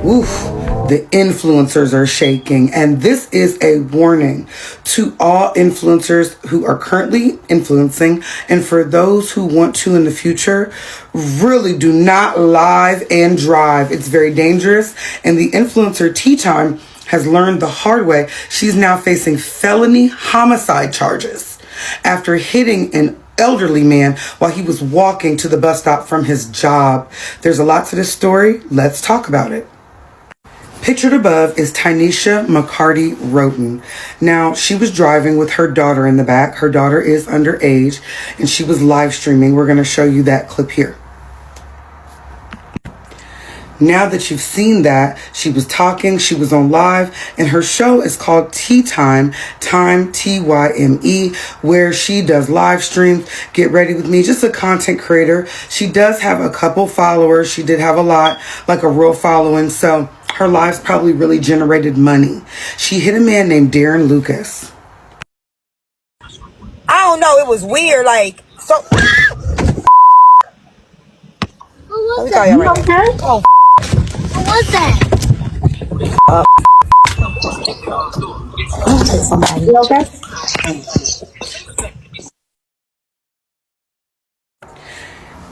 Oof, the influencers are shaking. And this is a warning to all influencers who are currently influencing, and for those who want to in the future. Really do not live and drive. It's very dangerous. And the influencer Tea Time has learned the hard way. She's now facing felony homicide charges after hitting an elderly man while he was walking to the bus stop from his job. There's a lot to this story. Let's talk about it. Pictured above is Tynesha McCarty Roten. Now, she was driving with her daughter in the back. Her daughter is underage, and she was live streaming. We're going to show you that clip here. Now that you've seen that, she was talking, she was on live, and her show is called Tea Time, Tyme, where she does live streams. Get ready with me, just a content creator. She does have a couple followers. She did have a lot, like a real following, so her lives probably really generated money. She hit a man named Darren Lucas. I don't know, it was weird, like, so... What was that? You okay? Oh, what was that? somebody. You okay?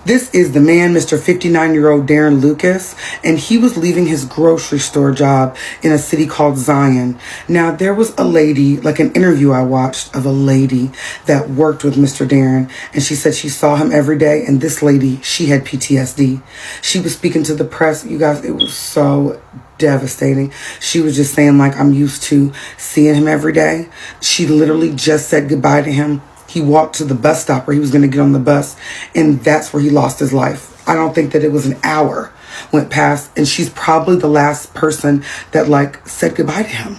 This is the man, Mr. 59-year-old Darren Lucas, and he was leaving his grocery store job in a city called Zion. Now, there was a lady, like an interview I watched of a lady that worked with Mr. Darren, and she said she saw him every day, and this lady, she had PTSD. She was speaking to the press. You guys, it was so devastating. She was just saying, like, I'm used to seeing him every day. She literally just said goodbye to him. He walked to the bus stop where he was going to get on the bus, and that's where he lost his life. I don't think that it was an hour went past, and she's probably the last person that, like, said goodbye to him.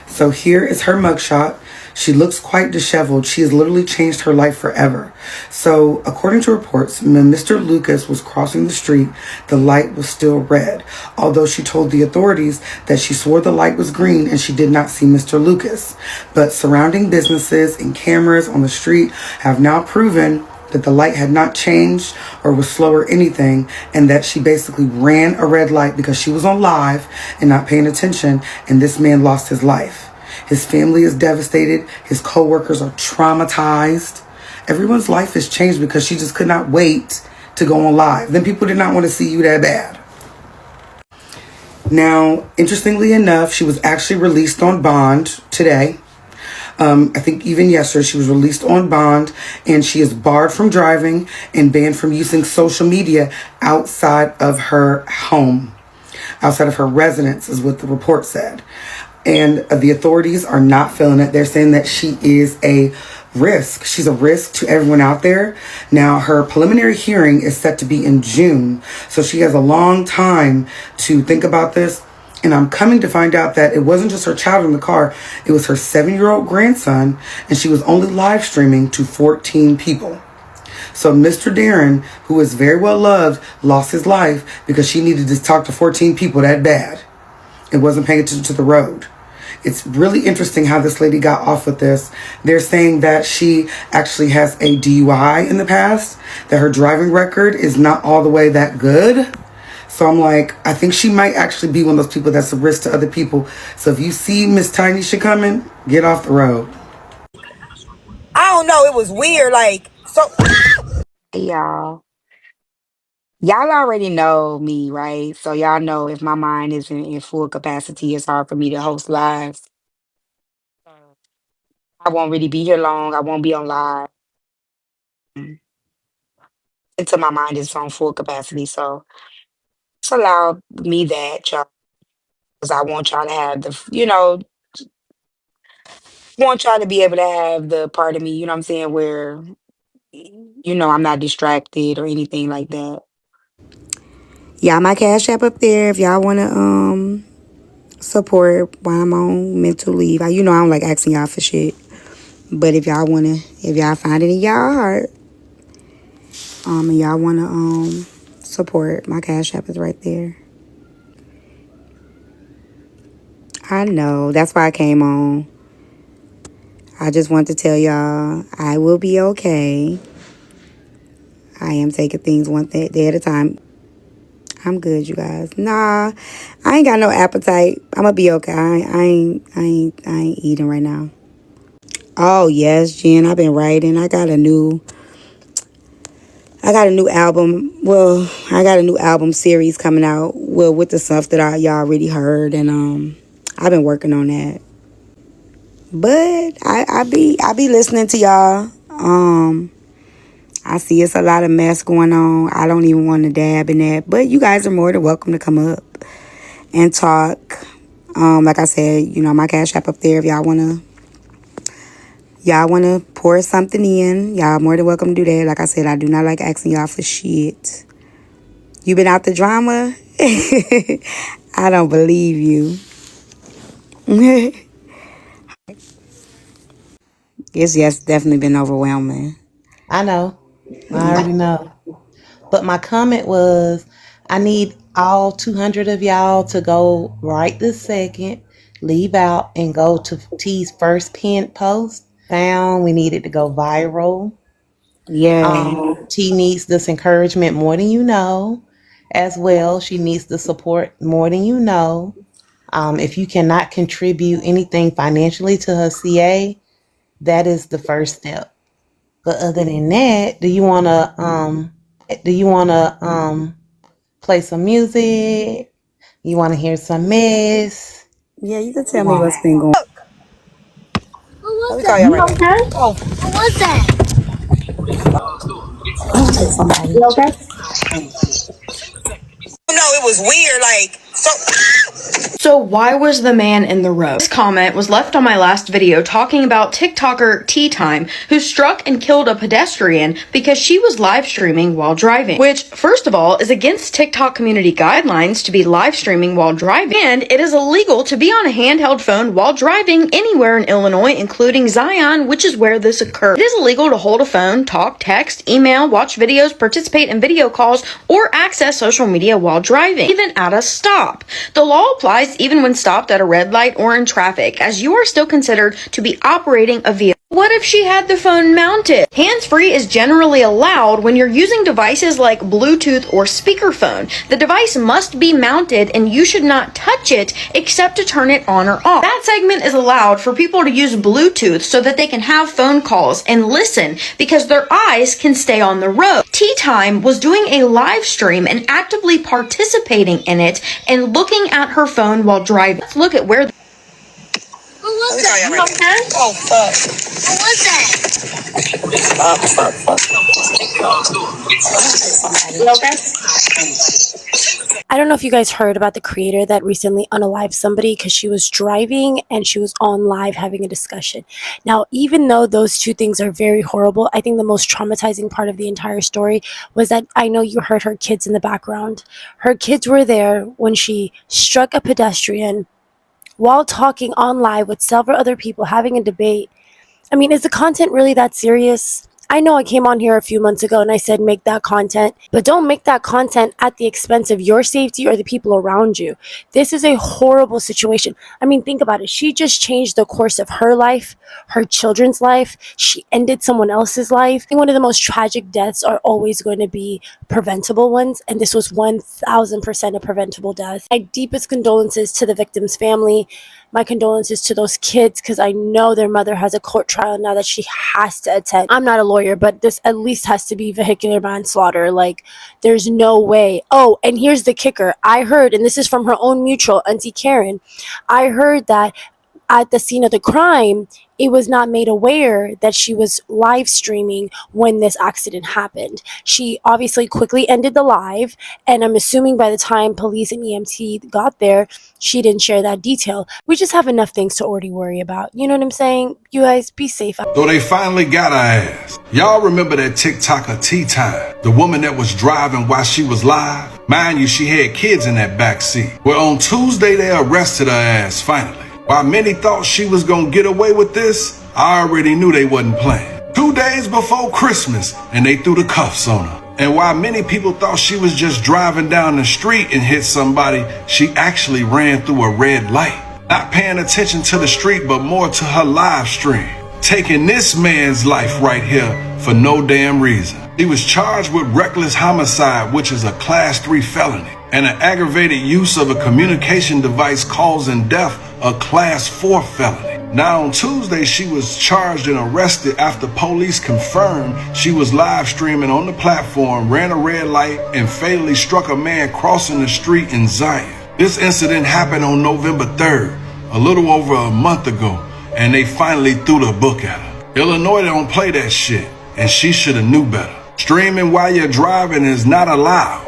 So here is her mugshot. She looks quite disheveled. She has literally changed her life forever. So according to reports, when Mr. Lucas was crossing the street, the light was still red. Although she told the authorities that she swore the light was green and she did not see Mr. Lucas. But surrounding businesses and cameras on the street have now proven that the light had not changed or was slow or anything, and that she basically ran a red light because she was on live and not paying attention, and this man lost his life. His family is devastated. His co-workers are traumatized. Everyone's life has changed because she just could not wait to go on live. Then people did not want to see you that bad. Now, interestingly enough, she was actually released on bond today. I think even yesterday she was released on bond, and she is barred from driving and banned from using social media outside of her home, outside of her residence, is what the report said. And the authorities are not feeling it. They're saying that she is a risk. She's a risk to everyone out there. Now, her preliminary hearing is set to be in June, so she has a long time to think about this. And I'm coming to find out that it wasn't just her child in the car. It was her 7-year-old grandson, and she was only live streaming to 14 people. So Mr. Darren, who is very well loved, lost his life because she needed to talk to 14 people that bad. It wasn't paying attention to the road. It's really interesting how this lady got off with this. They're saying that she actually has a DUI in the past, that her driving record is not all the way that good. So I'm like, I think she might actually be one of those people that's a risk to other people. So if you see Miss Tynesha coming, get off the road. I don't know, it was weird, like, so... Y'all. Y'all already know me, right? So y'all know if my mind isn't in full capacity, it's hard for me to host lives. I won't really be here long. I won't be on live until my mind is on full capacity. So just allow me that, y'all, because I want y'all to have want y'all to be able to have the part of me, you know what I'm saying, where, I'm not distracted or anything like that. Y'all, my Cash App up there if y'all want to support while I'm on mental leave. I don't like asking y'all for shit. But if y'all find it in y'all heart, and y'all wanna support, my Cash App is right there. I know, that's why I came on. I just want to tell y'all I will be okay. I am taking things one day at a time. I'm good, you guys. Nah, I ain't got no appetite. I'ma be okay. I ain't eating right now. Oh yes, Jen, I've been writing. I got a new album. Well, I got a new album series coming out. Well, with the stuff that y'all already heard, and I've been working on that. But I be listening to y'all. I see it's a lot of mess going on. I don't even want to dab in that. But you guys are more than welcome to come up and talk. Like I said, you know, my Cash App up there if y'all wanna pour something in. Y'all more than welcome to do that. Like I said, I do not like asking y'all for shit. You been out the drama? I don't believe you. It's definitely been overwhelming. I know. I already know. But my comment was, I need all 200 of y'all to go right this second, leave out, and go to T's first pinned post. We needed to go viral. Yeah. T needs this encouragement more than you know. As well, she needs the support more than you know. If you cannot contribute anything financially to her CA, that is the first step. But other than that, do you wanna play some music? You wanna hear some mess? Yeah, you can tell me what's been going on. What was Let me call that? y'all right back. Okay. Oh, What was that? Somebody. You okay? no, it was weird. Like, so. So why was the man in the road? This comment was left on my last video talking about TikToker Tea Time, who struck and killed a pedestrian because she was live streaming while driving, which, first of all, is against TikTok community guidelines to be live streaming while driving, and it is illegal to be on a handheld phone while driving anywhere in Illinois, including Zion, which is where this occurred. It is illegal to hold a phone, talk, text, email, watch videos, participate in video calls, or access social media while driving, even at a stop. The law applies even when stopped at a red light or in traffic, as you are still considered to be operating a vehicle. What if she had the phone mounted? Hands-free is generally allowed when you're using devices like Bluetooth or speakerphone. The device must be mounted and you should not touch it except to turn it on or off. That segment is allowed for people to use Bluetooth so that they can have phone calls and listen because their eyes can stay on the road. Tea Time was doing a live stream and actively participating in it and looking at her phone while driving. Let's look at where What was Let me call that? y'all right back. Oh, fuck. What was that? You okay? I don't know if you guys heard about the creator that recently unalived somebody because she was driving and she was on live having a discussion. Now, even though those two things are very horrible, I think the most traumatizing part of the entire story was that I know you heard her kids in the background. Her kids were there when she struck a pedestrian while talking on live with several other people having a debate. I mean, is the content really that serious? I know I came on here a few months ago and I said make that content, but don't make that content at the expense of your safety or the people around you. This is a horrible situation. I mean, think about it. She just changed the course of her life, her children's life. She ended someone else's life. I think one of the most tragic deaths are always going to be preventable ones, and this was 1000% a preventable death. My deepest condolences to the victim's family. My condolences to those kids because I know their mother has a court trial now that she has to attend. I'm not a lawyer, but this at least has to be vehicular manslaughter. Like, there's no way. Oh, and here's the kicker. I heard, and this is from her own mutual, Auntie Karen, I heard that at the scene of the crime, it was not made aware that she was live streaming when this accident happened. She obviously quickly ended the live, and I'm assuming by the time police and EMT got there, she didn't share that detail. We just have enough things to already worry about. You know what I'm saying? You guys, be safe. So they finally got her ass. Y'all remember that TikToker Tea Time, the woman that was driving while she was live? Mind you, she had kids in that back seat. Well, on Tuesday, they arrested her ass finally. While many thought she was gonna get away with this, I already knew they wasn't playing. 2 days before Christmas, and they threw the cuffs on her. And while many people thought she was just driving down the street and hit somebody, she actually ran through a red light. Not paying attention to the street, but more to her live stream. Taking this man's life right here for no damn reason. He was charged with reckless homicide, which is a class 3 felony. and an aggravated use of a communication device causing death, a Class 4 felony. Now on Tuesday, she was charged and arrested after police confirmed she was live streaming on the platform, ran a red light, and fatally struck a man crossing the street in Zion. This incident happened on November 3rd, a little over a month ago, and they finally threw the book at her. Illinois don't play that shit, and she should have knew better. Streaming while you're driving is not allowed.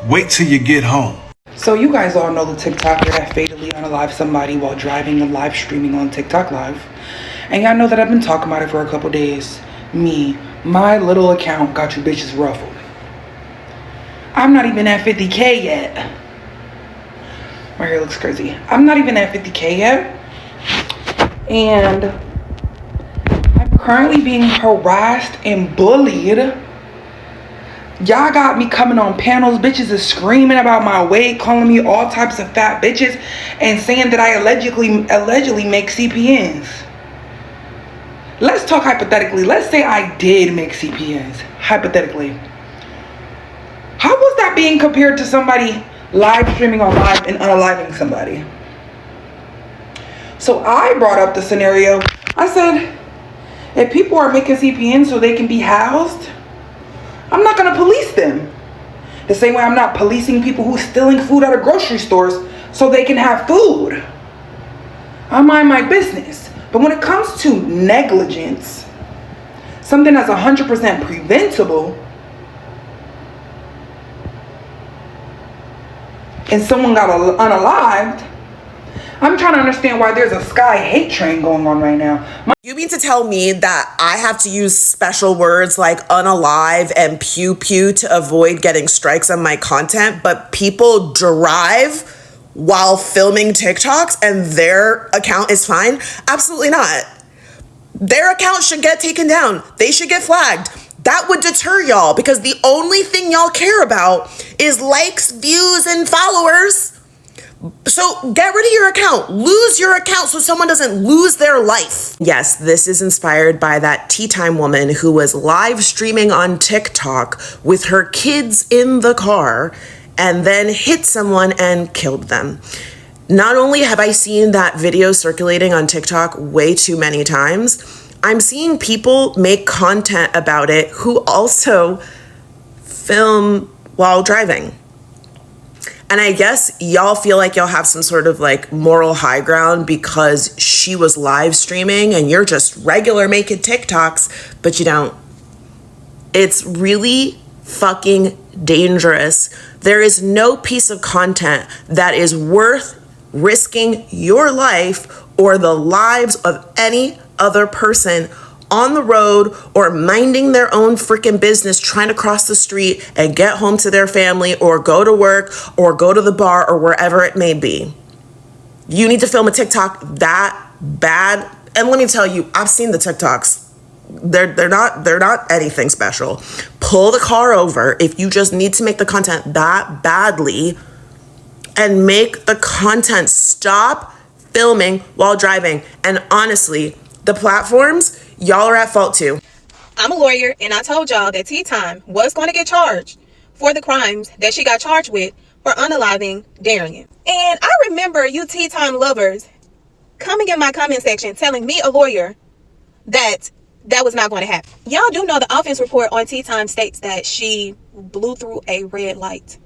Wait till you get home. So you guys all know the TikToker that fatally unalived somebody while driving and live streaming on TikTok Live. And y'all know that I've been talking about it for a couple days. My little account got you bitches ruffled. I'm not even at 50K yet. My hair looks crazy. I'm not even at 50K yet. And I'm currently being harassed and bullied. Y'all got me coming on panels. Bitches is screaming about my weight, calling me all types of fat bitches, and saying that I allegedly make CPNs. Let's talk hypothetically. Let's say I did make CPNs. Hypothetically. How was that being compared to somebody live streaming on live and unaliving somebody? So I brought up the scenario. I said, if people are making CPNs so they can be housed, I'm not gonna police them. The same way I'm not policing people who's stealing food out of grocery stores so they can have food. I mind my business. But when it comes to negligence, something that's 100% preventable, and someone got unalived, I'm trying to understand why there's a sky hate train going on right now. You mean to tell me that I have to use special words like unalive and pew pew to avoid getting strikes on my content, but people drive while filming TikToks and their account is fine? Absolutely not. Their account should get taken down. They should get flagged. That would deter y'all because the only thing y'all care about is likes, views, and followers. So get rid of your account. Lose your account so someone doesn't lose their life. Yes, this is inspired by that tea time woman who was live streaming on TikTok with her kids in the car and then hit someone and killed them. Not only have I seen that video circulating on TikTok way too many times, I'm seeing people make content about it who also film while driving. And I guess y'all feel like y'all have some sort of like moral high ground because she was live streaming and you're just regular making TikToks, but you don't. It's really fucking dangerous. There is no piece of content that is worth risking your life or the lives of any other person on the road or minding their own freaking business, trying to cross the street and get home to their family or go to work or go to the bar or wherever it may be. You need to film a TikTok that bad. And let me tell you, I've seen the TikToks. They're not anything special. Pull the car over if you just need to make the content that badly and make the content. Stop filming while driving. And honestly, the platforms, y'all are at fault too. I'm a lawyer, and I told y'all that Tea Time was going to get charged for the crimes that she got charged with for unaliving Darian. And I remember you Tea Time lovers coming in my comment section telling me, a lawyer, that was not going to happen. Y'all do know the offense report on Tea Time states that she blew through a red light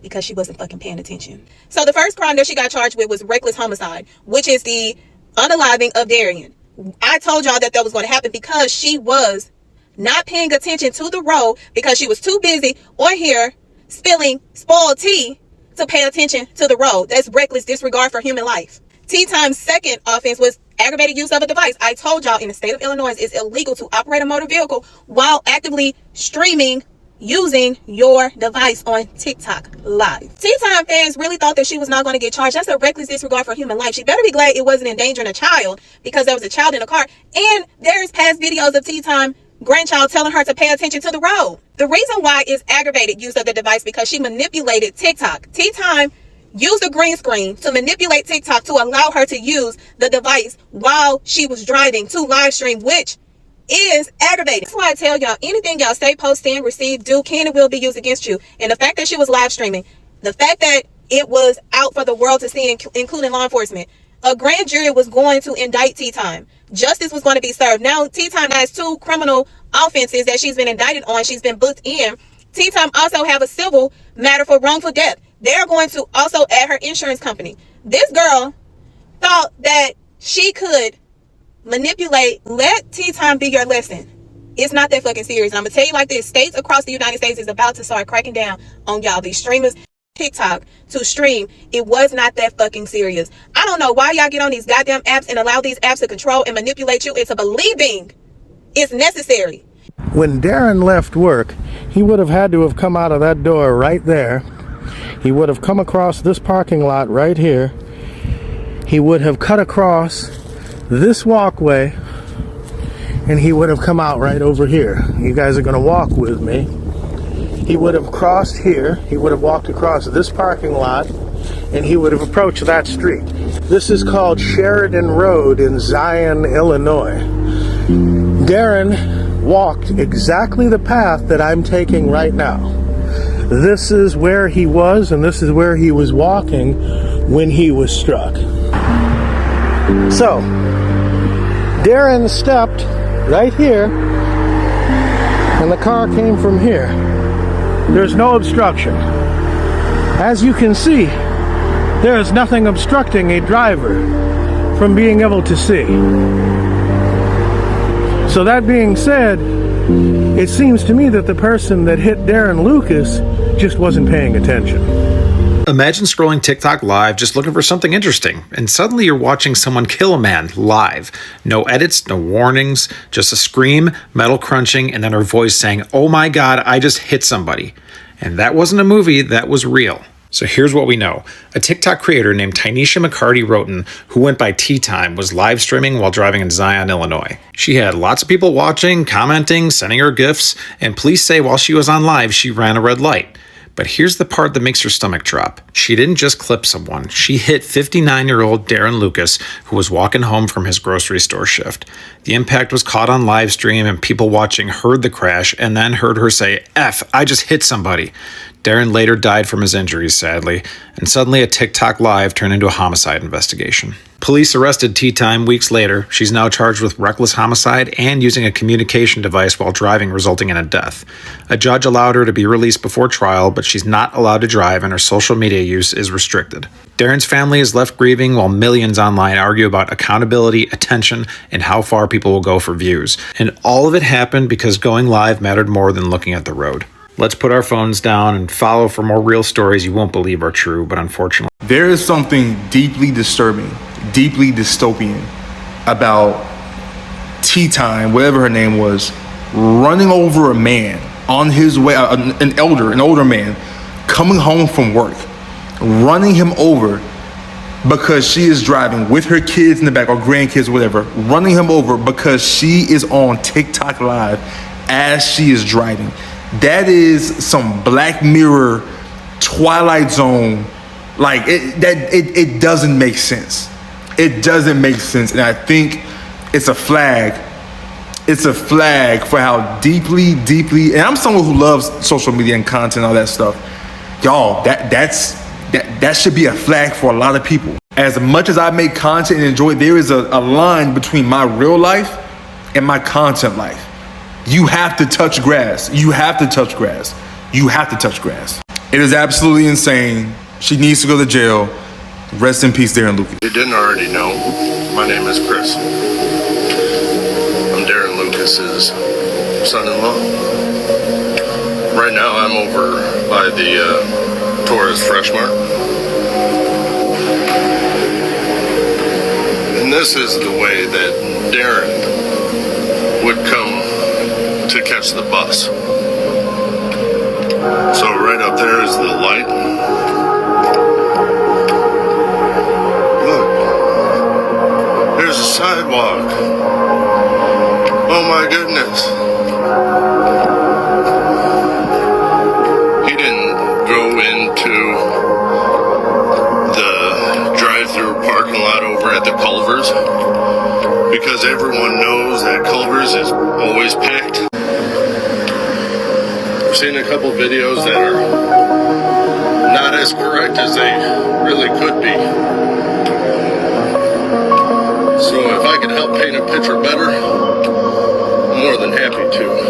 because she wasn't fucking paying attention. So the first crime that she got charged with was reckless homicide, which is the unaliving of Darian. I told y'all that was going to happen because she was not paying attention to the road because she was too busy on here spilling spoiled tea to pay attention to the road. That's reckless disregard for human life. Tea Time's second offense was aggravated use of a device. I told y'all in the state of Illinois, it's illegal to operate a motor vehicle while actively streaming using your device on TikTok Live. Tea Time fans really thought that she was not going to get charged. That's a reckless disregard for human life. She better be glad it wasn't endangering a child because there was a child in the car. And there's past videos of Tea Time grandchild telling her to pay attention to the road. The reason why is aggravated use of the device because she manipulated TikTok. Tea Time used a green screen to manipulate TikTok to allow her to use the device while she was driving to live stream, which is aggravating. That's why I tell y'all, anything y'all say, post, send, receive, do, can, and will be used against you. And the fact that she was live streaming, the fact that it was out for the world to see, including law enforcement, a grand jury was going to indict Tea Time. Justice was going to be served. Now, Tea Time has 2 criminal offenses that she's been indicted on. She's been booked in. Tea Time also have a civil matter for wrongful death. They're going to also add her insurance company. This girl thought that she could manipulate. Let Tea Time be your lesson. It's not that fucking serious. And I'm going to tell you like this. States across the United States is about to start cracking down on y'all. These streamers, TikTok, to stream. It was not that fucking serious. I don't know why y'all get on these goddamn apps and allow these apps to control and manipulate you into believing it's necessary. When Darren left work, he would have had to have come out of that door right there. He would have come across this parking lot right here. He would have cut across this walkway, and he would have come out right over here. You guys are going to walk with me. He would have crossed here. He would have walked across this parking lot, and he would have approached that street. This is called Sheridan Road in Zion, Illinois. Darren walked exactly the path that I'm taking right now. This is where he was, and this is where he was walking when he was struck. So, Darren stepped right here, and the car came from here. There's no obstruction. As you can see, there is nothing obstructing a driver from being able to see. So that being said, it seems to me that the person that hit Darren Lucas just wasn't paying attention. Imagine scrolling TikTok live just looking for something interesting, and suddenly you're watching someone kill a man live. No edits, no warnings, just a scream, metal crunching, and then her voice saying, "Oh my God, I just hit somebody." And that wasn't a movie, that was real. So here's what we know. A TikTok creator named Tynesha McCarty-Roten, who went by Tea Time, was live streaming while driving in Zion, Illinois. She had lots of people watching, commenting, sending her gifts, and police say while she was on live, she ran a red light. But here's the part that makes her stomach drop. She didn't just clip someone. She hit 59-year-old Darren Lucas, who was walking home from his grocery store shift. The impact was caught on live stream, and people watching heard the crash and then heard her say, "F, I just hit somebody." Darren later died from his injuries, sadly, and suddenly a TikTok live turned into a homicide investigation. Police arrested Tea Time weeks later. She's now charged with reckless homicide and using a communication device while driving, resulting in a death. A judge allowed her to be released before trial, but she's not allowed to drive and her social media use is restricted. Darren's family is left grieving while millions online argue about accountability, attention, and how far people will go for views. And all of it happened because going live mattered more than looking at the road. Let's put our phones down and follow for more real stories you won't believe are true, but unfortunately. There is something deeply disturbing, deeply dystopian about Tea Time, whatever her name was, running over a man on his way, an older man, coming home from work, running him over because she is driving with her kids in the back or grandkids, whatever, running him over because she is on TikTok live as she is driving. That is some Black Mirror, Twilight Zone. Like it doesn't make sense. It doesn't make sense, and I think it's a flag. It's a flag for how deeply. And I'm someone who loves social media and content, and all that stuff. Y'all, that should be a flag for a lot of people. As much as I make content and enjoy it, there is a line between my real life and my content life. You have to touch grass. You have to touch grass. You have to touch grass. It is absolutely insane. She needs to go to jail. Rest in peace, Darren Lucas. If you didn't already know, my name is Chris. I'm Darren Lucas's son-in-law. Right now I'm over by the Torres Fresh Mart. And this is the way that Darren would come to catch the bus. So right up there is the light. Look, there's a sidewalk. Oh my goodness. He didn't go into the drive-through parking lot over at the Culver's because everyone knows that Culver's is seen a couple videos that are not as correct as they really could be. So if I could help paint a picture better, I'm more than happy to.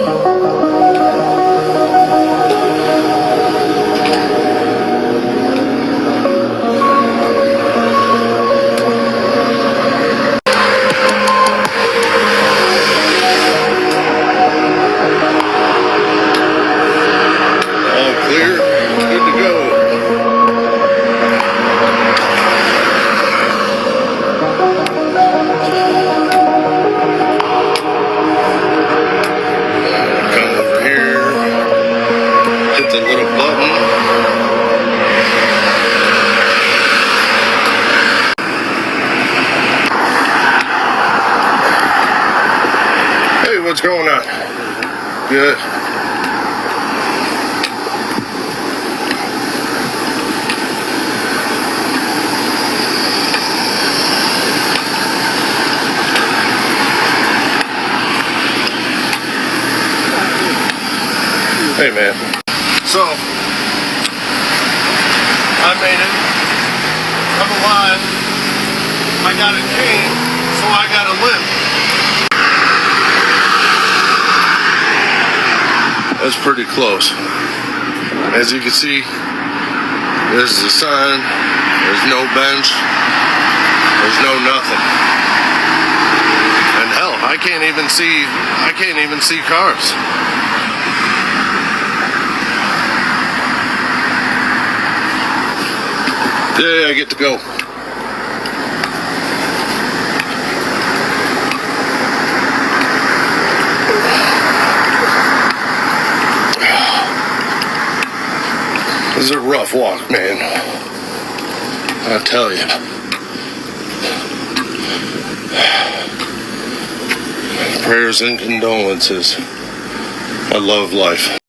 What's going on? Good. Hey man. So I made it. I'm alive. I got a cane, so I got a limp. That's pretty close. As you can see, there's the sign, there's no bench, there's no nothing. And hell, I can't even see cars. Yeah, I get to go. This is a rough walk, man. I tell you. Prayers and condolences. I love life.